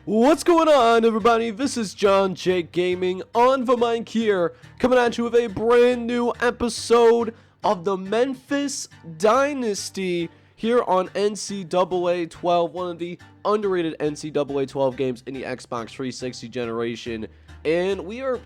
What's going on, everybody? This is John Jake Gaming on the mic here, coming at you with a brand new episode of the Memphis Dynasty here on NCAA 12, one of the underrated NCAA 12 games in the Xbox 360 generation. And we are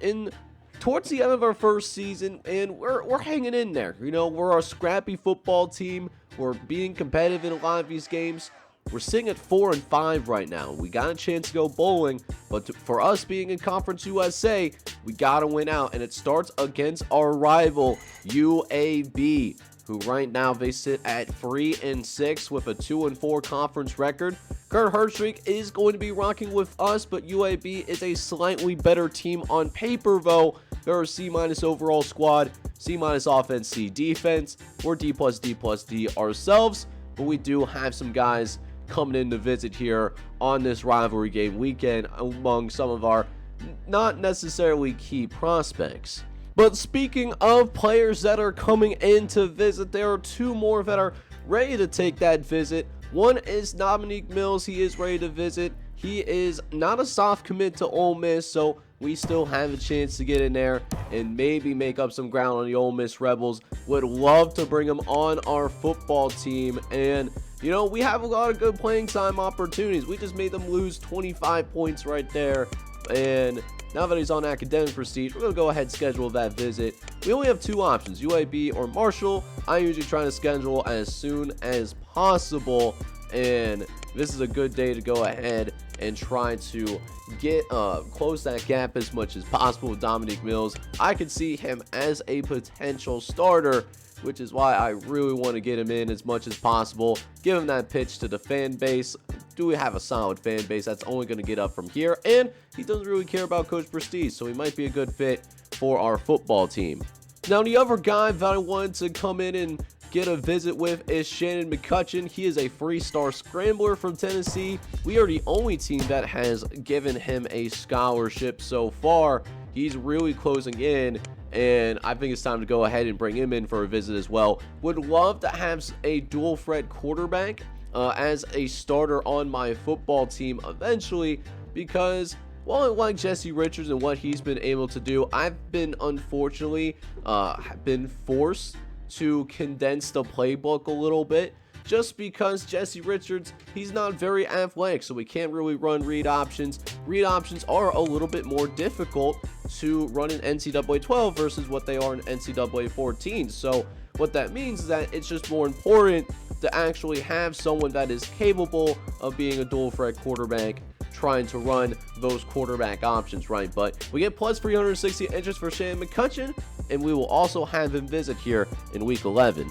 towards the end of our first season, and we're hanging in there. You know, we're a scrappy football team. We're being competitive in a lot of these games. We're sitting at 4-5 right now. We got a chance to go bowling, but for us being in Conference USA, we got to win out, and it starts against our rival, UAB, who right now they sit at 3-6 with a 2-4 conference record. Kurt Herstreak is going to be rocking with us, but UAB is a slightly better team on paper, though. They're a C- overall squad, C- offense, C defense. We're D+, D ourselves, but we do have some guys coming in to visit here on this rivalry game weekend among some of our not necessarily key prospects. But speaking of players that are coming in to visit, there are two more that are ready to take that visit. One is Dominique Mills. He is ready to visit. He is not a soft commit to Ole Miss, so we still have a chance to get in there and maybe make up some ground on the Ole Miss Rebels. Would love to bring him on our football team, and you know, we have a lot of good playing time opportunities. We just made them lose 25 points right there, and now that he's on academic prestige, we're going to go ahead and schedule that visit. We only have two options, UAB or Marshall. I'm usually trying to schedule as soon as possible, and this is a good day to go ahead and try to get close that gap as much as possible with Dominique Mills. I could see him as a potential starter, which is why I really want to get him in as much as possible. Give him that pitch to the fan base. Do we have a solid fan base that's only going to get up from here? And he doesn't really care about Coach Prestige, so he might be a good fit for our football team. Now, the other guy that I wanted to come in and get a visit with is Shannon McCutcheon. He is a three-star scrambler from Tennessee. We are the only team that has given him a scholarship so far. He's really closing in, and I think it's time to go ahead and bring him in for a visit as well. Would love to have a dual threat quarterback as a starter on my football team eventually, because while I like Jesse Richards and what he's been able to do, I've been unfortunately been forced to condense the playbook a little bit, just because Jesse Richards, he's not very athletic, so we can't really run read options. Read options are a little bit more difficult to run in NCAA 12 versus what they are in NCAA 14. So what that means is that it's just more important to actually have someone that is capable of being a dual threat quarterback, trying to run those quarterback options, right? But we get plus 360 interest for Shannon McCutcheon, and we will also have him visit here in week 11.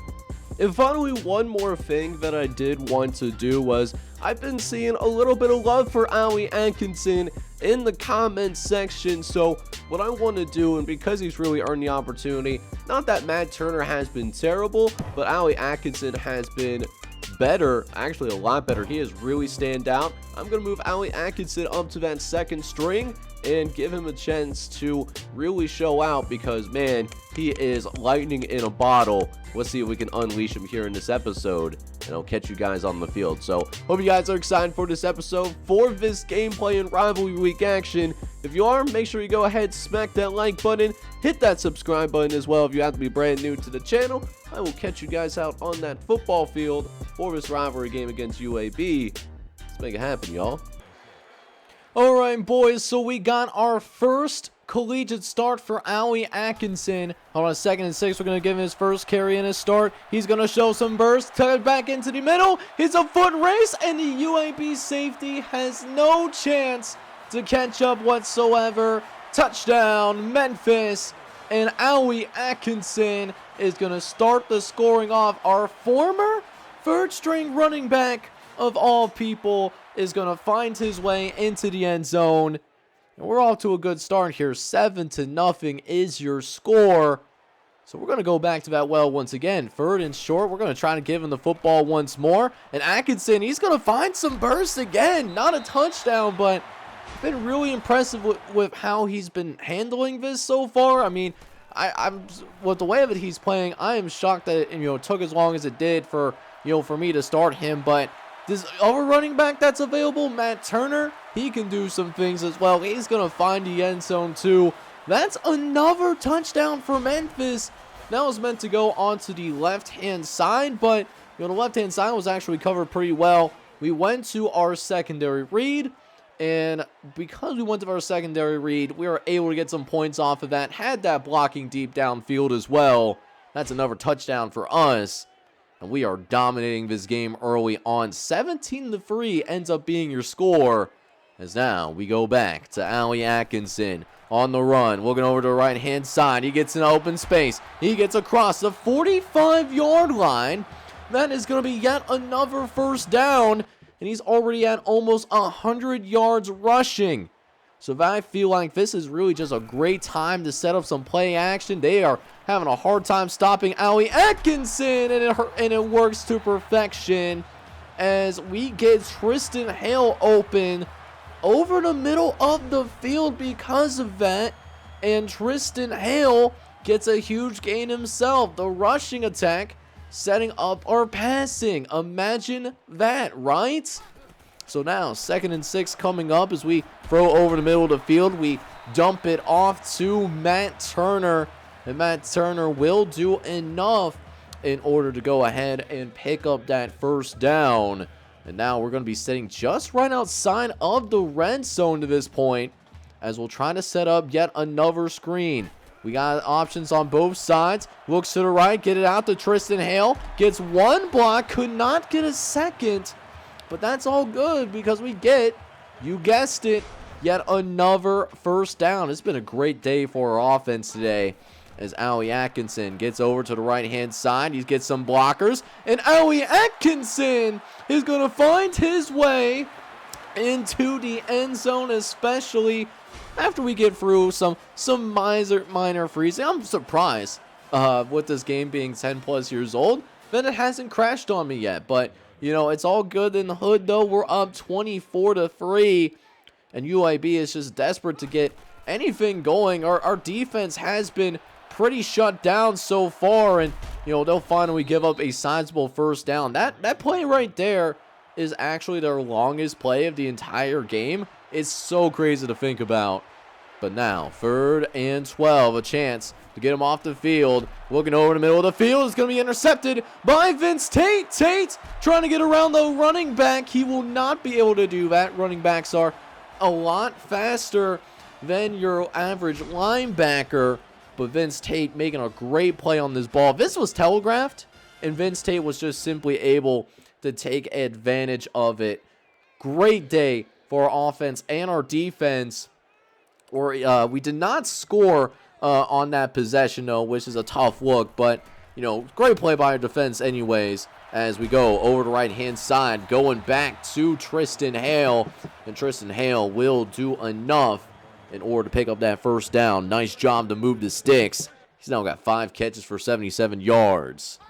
And finally, one more thing that I did want to do was I've been seeing a little bit of love for Ali Atkinson in the comments section. So what I want to do, and because he's really earned the opportunity, not that Matt Turner has been terrible, but Ali Atkinson has been better, actually a lot better. He has really stand out. I'm going to move Ali Atkinson up to that second string and give him a chance to really show out, because man, he is lightning in a bottle. Let's see if we can unleash him here in this episode, and I'll catch you guys on the field. So hope you guys are excited for this episode, for this gameplay and rivalry week action. If you are, make sure you go ahead, smack that like button, hit that subscribe button as well if you have to be brand new to the channel. I will catch you guys out on that football field for this rivalry game against UAB. Let's make it happen, y'all. Alright, boys, so we got our first collegiate start for Ali Atkinson. On a 2nd and 6, we're going to give him his first carry in his start. He's going to show some burst, tuck it back into the middle. It's a foot race, and the UAB safety has no chance to catch up whatsoever. Touchdown, Memphis, and Ali Atkinson is going to start the scoring off. Our former third-string running back, of all people, is going to find his way into the end zone. And we're off to a good start here. 7-0 is your score. So we're going to go back to that well once again. 3rd and short. We're going to try to give him the football once more. And Atkinson, he's going to find some burst again. Not a touchdown, but been really impressive with how he's been handling this so far. I mean, I'm with the way that he's playing, I am shocked that it took as long as it did for me to start him. But this other running back that's available, Matt Turner, he can do some things as well. He's going to find the end zone too. That's another touchdown for Memphis. That was meant to go onto the left-hand side, but the left-hand side was actually covered pretty well. We went to our secondary read, and because we went to our secondary read, we were able to get some points off of that. Had that blocking deep downfield as well. That's another touchdown for us. And we are dominating this game early on. 17-3 ends up being your score. As now we go back to Ali Atkinson on the run. Looking over to the right-hand side. He gets in open space. He gets across the 45-yard line. That is going to be yet another first down. And he's already at almost 100 yards rushing. So I feel like this is really just a great time to set up some play action. They are having a hard time stopping Ali Atkinson. And it works to perfection. As we get Tristan Hale open over the middle of the field because of that. And Tristan Hale gets a huge gain himself. The rushing attack setting up our passing. Imagine that, right? So now 2nd and 6 coming up as we throw over the middle of the field. We dump it off to Matt Turner. And Matt Turner will do enough in order to go ahead and pick up that first down. And now we're going to be sitting just right outside of the red zone to this point, as we'll try to set up yet another screen. We got options on both sides. Looks to the right, get it out to Tristan Hale. Gets one block, could not get a second. But that's all good because we get, you guessed it, yet another first down. It's been a great day for our offense today. As Ali Atkinson gets over to the right-hand side. He gets some blockers. And Ali Atkinson is going to find his way into the end zone, especially after we get through some minor freezing. I'm surprised with this game being 10+ years old that it hasn't crashed on me yet. But, it's all good in the hood, though. We're up 24-3. And UAB is just desperate to get anything going. Our defense has been pretty shut down so far, and they'll finally give up a sizable first down. That play right there is actually their longest play of the entire game. It's so crazy to think about. But now 3rd and 12, a chance to get him off the field. Looking over the middle of the field, it's going to be intercepted by Vince Tate. Tate trying to get around the running back. He will not be able to do that. Running backs are a lot faster than your average linebacker. But Vince Tate making a great play on this ball. This was telegraphed, and Vince Tate was just simply able to take advantage of it. Great day for our offense and our defense. We did not score on that possession, though, which is a tough look. But, great play by our defense anyways. As we go over the right-hand side, going back to Tristan Hale. And Tristan Hale will do enough in order to pick up that first down. Nice job to move the sticks. He's now got 5 catches for 77 yards.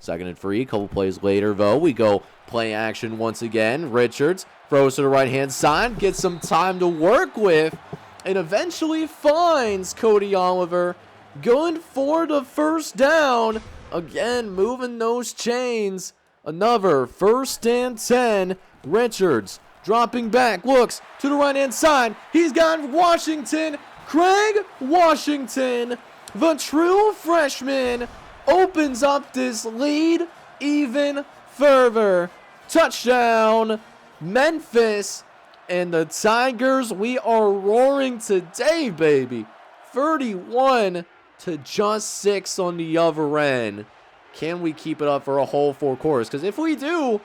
2nd and 3, a couple plays later, though. We go play action once again. Richards throws to the right-hand side, gets some time to work with, and eventually finds Cody Oliver going for the first down. Again, moving those chains. Another 1st and 10. Richards dropping back, looks to the right-hand side. He's got Washington. Craig Washington, the true freshman, opens up this lead even further. Touchdown, Memphis. And the Tigers, we are roaring today, baby. 31 to just 6 on the other end. Can we keep it up for a whole 4 quarters? Because if we do,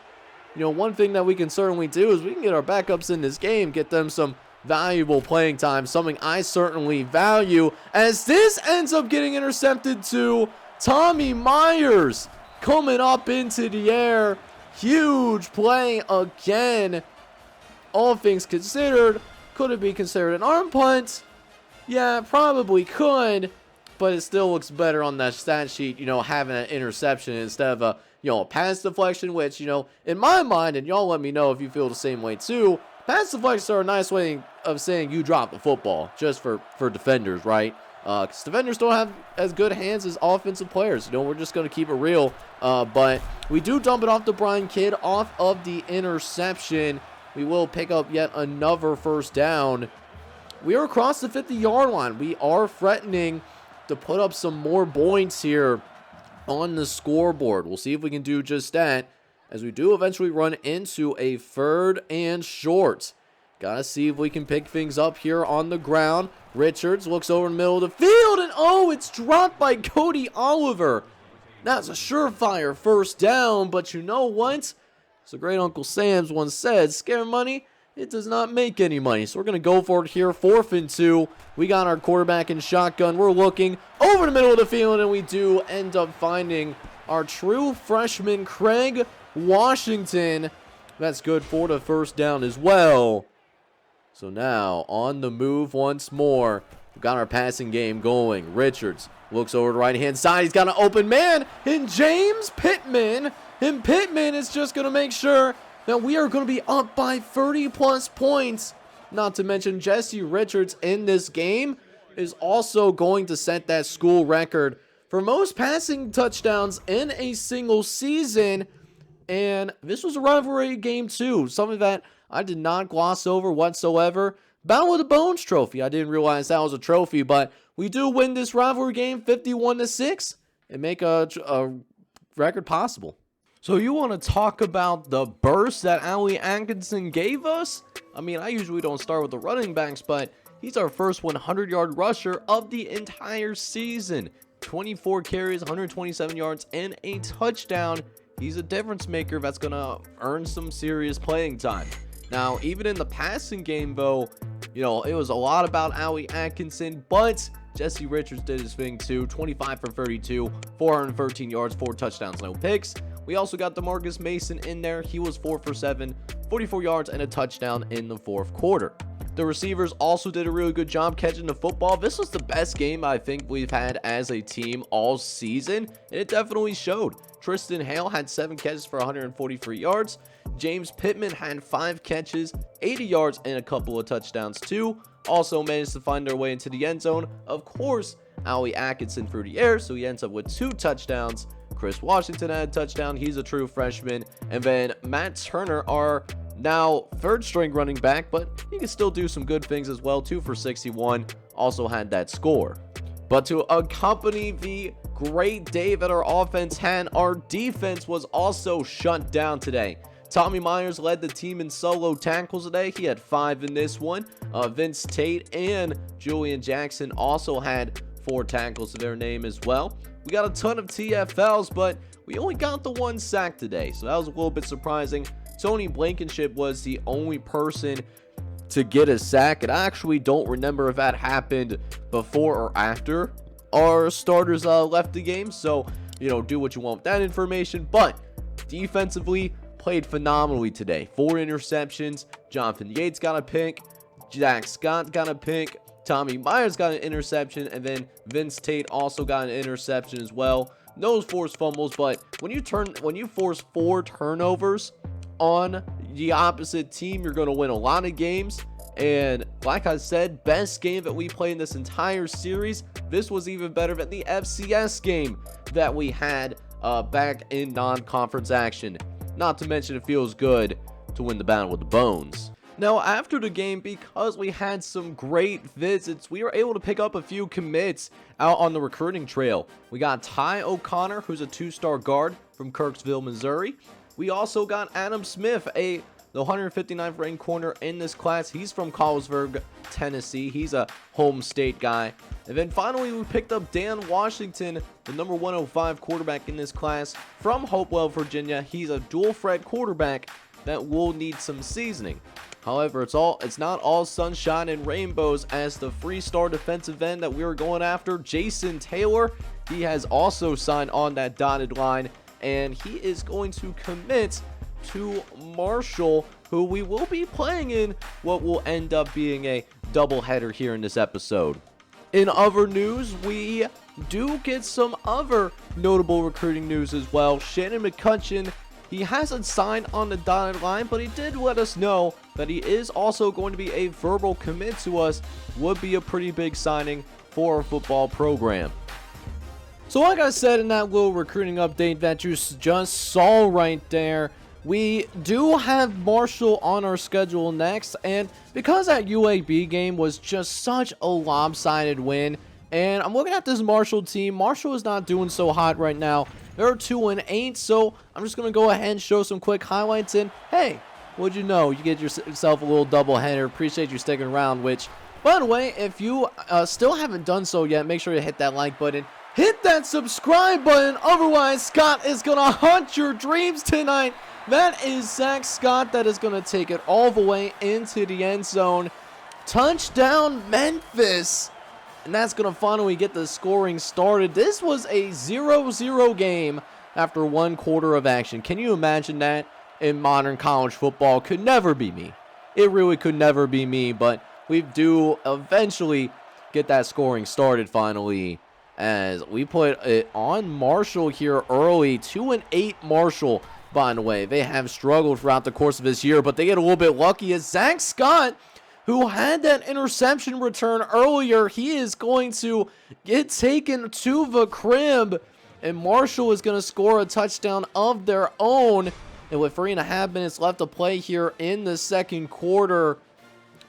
one thing that we can certainly do is we can get our backups in this game, get them some valuable playing time, something I certainly value, as this ends up getting intercepted to Tommy Myers coming up into the air. Huge play again. All things considered, could it be considered an arm punt? Yeah, probably could, but it still looks better on that stat sheet, having an interception instead of a pass deflection, which, in my mind, and y'all let me know if you feel the same way too, pass deflections are a nice way of saying you dropped the football, just for defenders, right? Because defenders don't have as good hands as offensive players. We're just going to keep it real. But we do dump it off to Brian Kidd off of the interception. we will pick up yet another first down. We are across the 50-yard line. We are threatening to put up some more points here on the scoreboard. We'll see if we can do just that, as we do eventually run into a 3rd and short. Gotta see if we can pick things up here on the ground. Richards looks over in the middle of the field, and oh, it's dropped by Cody Oliver. That's a surefire first down, but you know what? So great Uncle Sam's once said, scare money, it does not make any money. So we're going to go for it here, 4th and 2. We got our quarterback in shotgun. We're looking over the middle of the field, and we do end up finding our true freshman, Craig Washington. That's good for the first down as well. So now, on the move once more. We've got our passing game going. Richards looks over the right-hand side. He's got an open man in James Pittman. And Pittman is just going to make sure that we are going to be up by 30-plus points. Not to mention Jesse Richards in this game is also going to set that school record for most passing touchdowns in a single season. And this was a rivalry game too, something that I did not gloss over whatsoever. Battle of the Bones trophy. I didn't realize that was a trophy, but we do win this rivalry game 51-6 and make a record possible. So you want to talk about the burst that Ali Atkinson gave us? I mean, I usually don't start with the running backs, but he's our first 100-yard rusher of the entire season. 24 carries, 127 yards, and a touchdown. He's a difference maker that's going to earn some serious playing time. Now, even in the passing game, though, you know, it was a lot about Ali Atkinson, but Jesse Richards did his thing too. 25 for 32, 413 yards, 4 touchdowns, no picks. We also got DeMarcus Mason in there. He was 4 for 7, 44 yards, and a touchdown in the 4th quarter. The receivers also did a really good job catching the football. This was the best game I think we've had as a team all season, and it definitely showed. Tristan Hale had 7 catches for 143 yards. James Pittman had 5 catches, 80 yards, and a couple of touchdowns too. Also managed to find their way into the end zone. Of course, Ali Atkinson through the air, so he ends up with 2 touchdowns. Chris Washington had a touchdown. He's a true freshman. And then Matt Turner, our now 3rd-string running back, but he can still do some good things as well. 2 for 61, also had that score. But to accompany the great day that our offense had, our defense was also shut down today. Tommy Myers led the team in solo tackles today. He had 5 in this one. Vince Tate and Julian Jackson also had 4 tackles to their name as well. We got a ton of TFLs, but we only got the 1 sack today, so that was a little bit surprising. Tony Blankenship was the only person to get a sack, and I actually don't remember if that happened before or after our starters left the game, so, you know, do what you want with that information. But defensively, played phenomenally today. 4 interceptions. Jonathan Yates got a pick. Jack Scott got a pick. Tommy Myers got an interception, and then Vince Tate also got an interception as well. No forced fumbles, but when you force 4 turnovers on the opposite team, you're going to win a lot of games. And like I said, best game that we played in this entire series. This was even better than the FCS game that we had back in non-conference action. Not to mention, it feels good to win the Battle with the Bones. Now, after the game, because we had some great visits, we were able to pick up a few commits out on the recruiting trail. We got Ty O'Connor, who's a 2-star guard from Kirksville, Missouri. We also got Adam Smith, the 159th ranked corner in this class. He's from Collinsburg, Tennessee. He's a home state guy. And then finally, we picked up Dan Washington, the number 105 quarterback in this class from Hopewell, Virginia. He's a dual threat quarterback that will need some seasoning. However, it's not all sunshine and rainbows, as the 3-star defensive end that we were going after, Jason Taylor, he has also signed on that dotted line, and he is going to commit to Marshall, who we will be playing in what will end up being a doubleheader here in this episode. In other news, we do get some other notable recruiting news as well. Shannon McCutcheon, he hasn't signed on the dotted line, but he did let us know that he is also going to be a verbal commit to us. Would be a pretty big signing for our football program. So like I said in that little recruiting update that you just saw right there, we do have Marshall on our schedule next, and because that UAB game was just such a lopsided win, and I'm looking at this Marshall team. Marshall is not doing so hot right now. They're 2-8, so I'm just going to go ahead and show some quick highlights, and hey, what'd you know? You get yourself a little doubleheader. Appreciate you sticking around, which, by the way, if you still haven't done so yet, make sure you hit that like button. Hit that subscribe button, otherwise Scott is going to haunt your dreams tonight. That is Zach Scott that is going to take it all the way into the end zone. Touchdown, Memphis. And that's going to finally get the scoring started. This was a 0-0 game after 1 quarter of action. Can you imagine that in modern college football? Could never be me. It really could never be me, but we do eventually get that scoring started finally, as we put it on Marshall here early. 2-8 Marshall, by the way. They have struggled throughout the course of this year, but they get a little bit lucky as Zach Scott, who had that interception return earlier, he is going to get taken to the crib, and Marshall is going to score a touchdown of their own. And with 3.5 minutes left to play here in the second quarter,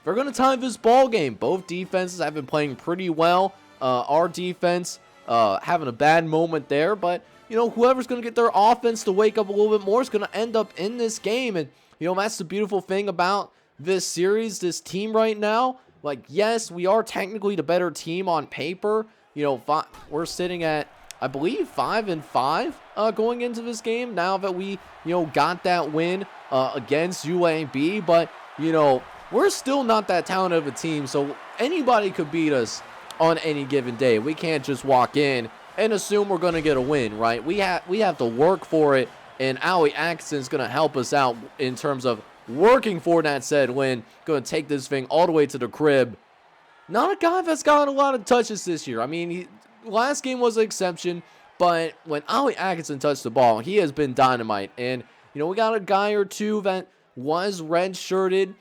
they're going to tie this ball game. Both defenses have been playing pretty well. Our defense having a bad moment there, but you know, whoever's going to get their offense to wake up a little bit more is going to end up in this game. And you know, that's the beautiful thing about this series, this team right now. Like, yes, we are technically the better team on paper. You know, we're sitting at, I believe, 5-5 going into this game now that we, you know, got that win against UAB. But, you know, we're still not that talented of a team, so anybody could beat us on any given day. We can't just walk in and assume we're going to get a win, right? We have to work for it, and Ali Atkinson's going to help us out in terms of working for that said win. Going to take this thing all the way to the crib. Not a guy that's gotten a lot of touches this year. I mean, last game was an exception, but when Ali Atkinson touched the ball, he has been dynamite. And, you know, we got a guy or two that was red-shirted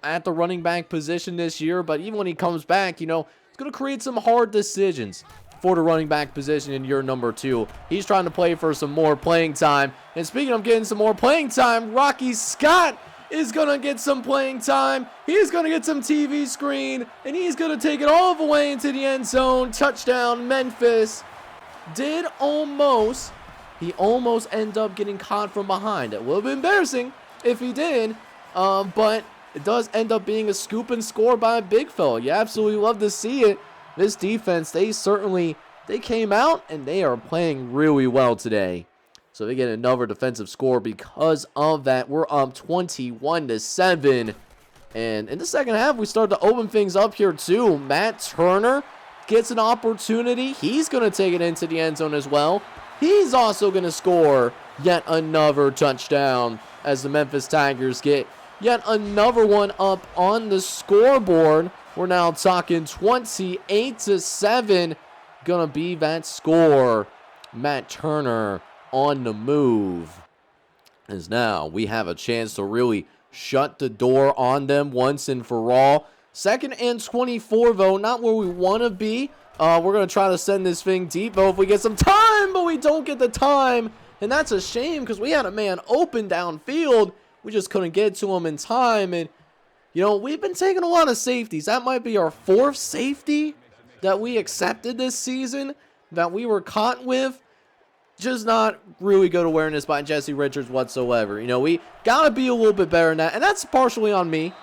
at the running back position this year, but even when he comes back, you know, it's going to create some hard decisions for the running back position in year number 2. He's trying to play for some more playing time. And speaking of getting some more playing time, Rocky Scott is going to get some playing time. He's going to get some TV screen, and he's going to take it all the way into the end zone. Touchdown, Memphis. He almost ended up getting caught from behind. It would have been embarrassing if he did, but it does end up being a scoop and score by a big fella. You absolutely love to see it. This defense, they came out and they are playing really well today. So they get another defensive score because of that. We're up 21-7. And in the second half, we start to open things up here too. Matt Turner gets an opportunity. He's going to take it into the end zone as well. He's also going to score yet another touchdown as the Memphis Tigers get yet another one up on the scoreboard. We're now talking 28-7. Gonna be that score. Matt Turner on the move. As now we have a chance to really shut the door on them once and for all. 2nd and 24 though, not where we want to be. We're gonna try to send this thing deep though if we get some time, but we don't get the time. And that's a shame because we had a man open downfield. We just couldn't get to him in time. And you know, we've been taking a lot of safeties. That might be our 4th safety that we accepted this season that we were caught with. Just not really good awareness by Jesse Richards whatsoever. You know, we got to be a little bit better than that. And that's partially on me.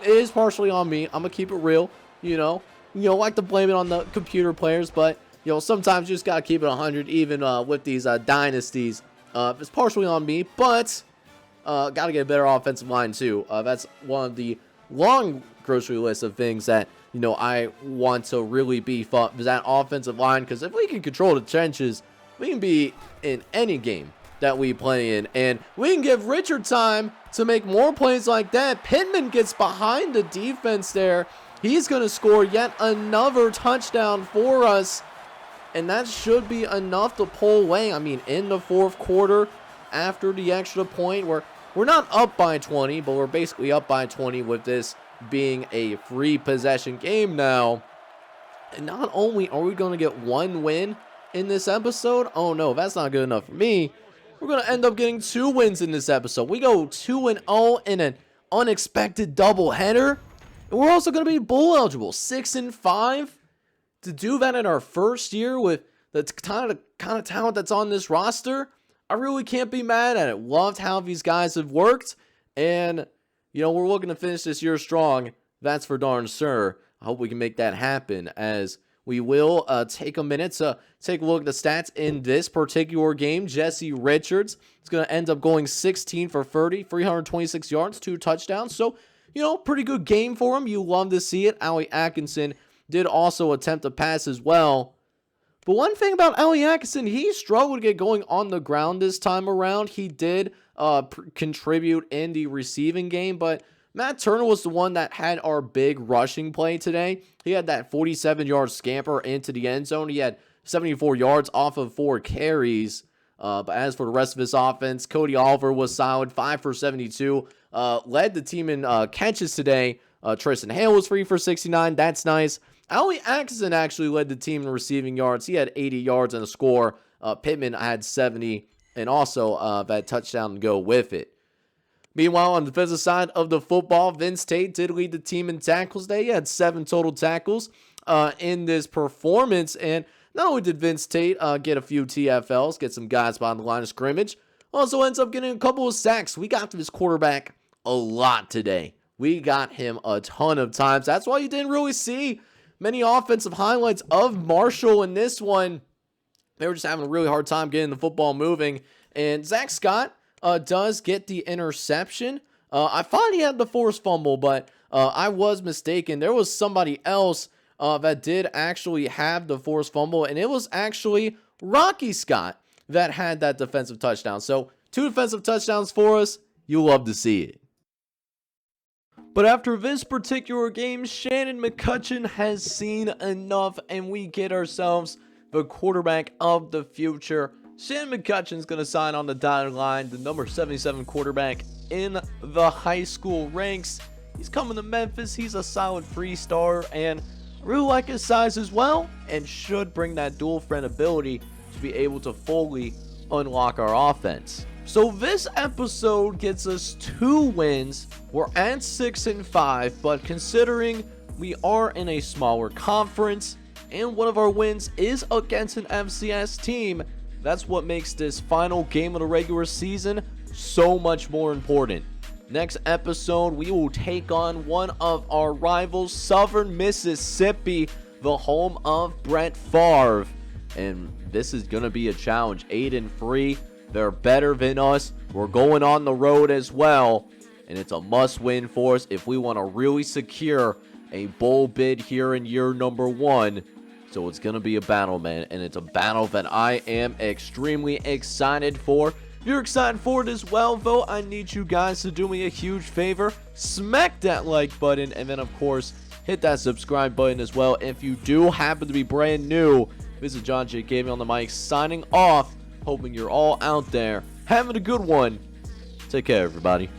It is partially on me. I'm going to keep it real, you know. Like to blame it on the computer players. But, you know, sometimes you just got to keep it 100 even with these dynasties. It's partially on me, but got to get a better offensive line too. That's one of the long grocery list of things that, you know, I want to really beef up, is that offensive line, because if we can control the trenches, we can be in any game that we play in, and we can give Richard time to make more plays like that. Pittman gets behind the defense there. He's going to score yet another touchdown for us, and that should be enough to pull away. I mean, in the 4th quarter, after the extra point, we're not up by 20, but we're basically up by 20 with this being a free possession game now. And not only are we going to get one win in this episode, oh no, that's not good enough for me. we're going to end up getting 2 wins in this episode. We go 2-0 in an unexpected doubleheader. And we're also going to be bowl eligible, 6-5. To do that in our first year with the kind of talent that's on this roster, I really can't be mad at it. Loved how these guys have worked. And, we're looking to finish this year strong. That's for darn sure. I hope we can make that happen, as we will take a minute to take a look at the stats in this particular game. Jesse Richards is going to end up going 16 for 30, 326 yards, 2 touchdowns. So, pretty good game for him. You love to see it. Ali Atkinson did also attempt a pass as well. But one thing about Ali Atkinson, he struggled to get going on the ground this time around. He did contribute in the receiving game, but Matt Turner was the one that had our big rushing play today. He had that 47-yard scamper into the end zone. He had 74 yards off of 4 carries. But as for the rest of his offense, Cody Oliver was solid, 5 for 72. Led the team in catches today. Tristan Hale was 3 for 69. That's nice. Ali Atkinson actually led the team in receiving yards. He had 80 yards and a score. Pittman had 70 and also that touchdown to go with it. Meanwhile, on the defensive side of the football, Vince Tate did lead the team in tackles today. He had 7 total tackles in this performance. And not only did Vince Tate get a few TFLs, get some guys behind the line of scrimmage, also ends up getting a couple of sacks. We got to his quarterback a lot today. We got him a ton of times. That's why you didn't really see many offensive highlights of Marshall in this one. They were just having a really hard time getting the football moving. And Zach Scott does get the interception. I thought he had the forced fumble, but I was mistaken. There was somebody else that did actually have the forced fumble, and it was actually Rocky Scott that had that defensive touchdown. So 2 defensive touchdowns for us. You love to see it. But after this particular game, Shannon McCutcheon has seen enough, and we get ourselves the quarterback of the future. Shannon McCutcheon's going to sign on the dotted line, the number 77 quarterback in the high school ranks. He's coming to Memphis. He's a solid 3-star, and I really like his size as well, and should bring that dual threat ability to be able to fully unlock our offense. So this episode gets us 2 wins. We're at 6-5, but considering we are in a smaller conference and one of our wins is against an FCS team, that's what makes this final game of the regular season so much more important. Next episode, we will take on one of our rivals, Southern Mississippi, the home of Brett Favre. And this is going to be a challenge. 8-3. They're better than us. We're going on the road as well. And it's a must-win for us if we want to really secure a bowl bid here in year number 1. So it's going to be a battle, man. And it's a battle that I am extremely excited for. If you're excited for it as well, though, I need you guys to do me a huge favor. Smack that like button. And then, of course, hit that subscribe button as well. If you do happen to be brand new, this is John J. Gaming on the mic signing off. Hoping you're all out there having a good one. Take care, everybody.